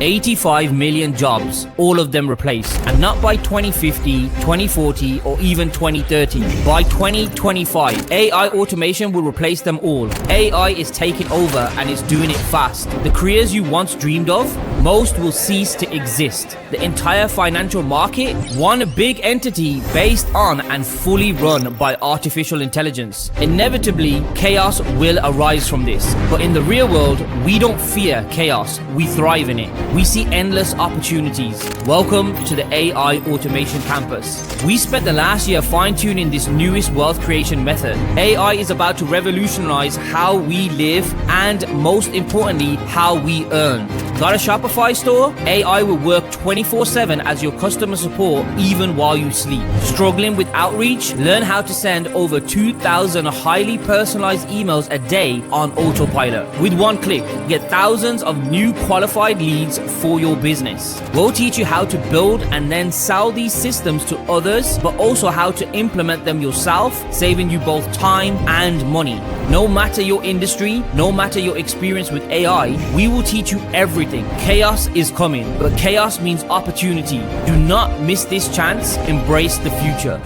85 million jobs, all of them replaced. And not by 2050, 2040, or even 2030. By 2025, AI automation will replace them all. AI is taking over and it's doing it fast. The careers you once dreamed of, most will cease to exist. The entire financial market, one big entity based on and fully run by artificial intelligence. Inevitably, chaos will arise from this. But in the real world, we don't fear chaos, we thrive in it. We see endless opportunities. Welcome to the AI Automation Campus. We spent the last year fine-tuning this newest wealth creation method. AI is about to revolutionize how we live and, most importantly, how we earn. Got a Shopify store? AI will work 24/7 as your customer support even while you sleep. Struggling with outreach? Learn how to send over 2,000 highly personalized emails a day on autopilot. With one click, get thousands of new qualified leads for your business. We'll teach you how to build and then sell these systems to others, but also how to implement them yourself, saving you both time and money. No matter your industry, no matter your experience with AI, we will teach you everything. Chaos is coming, but chaos means opportunity. Do not miss this chance. Embrace the future.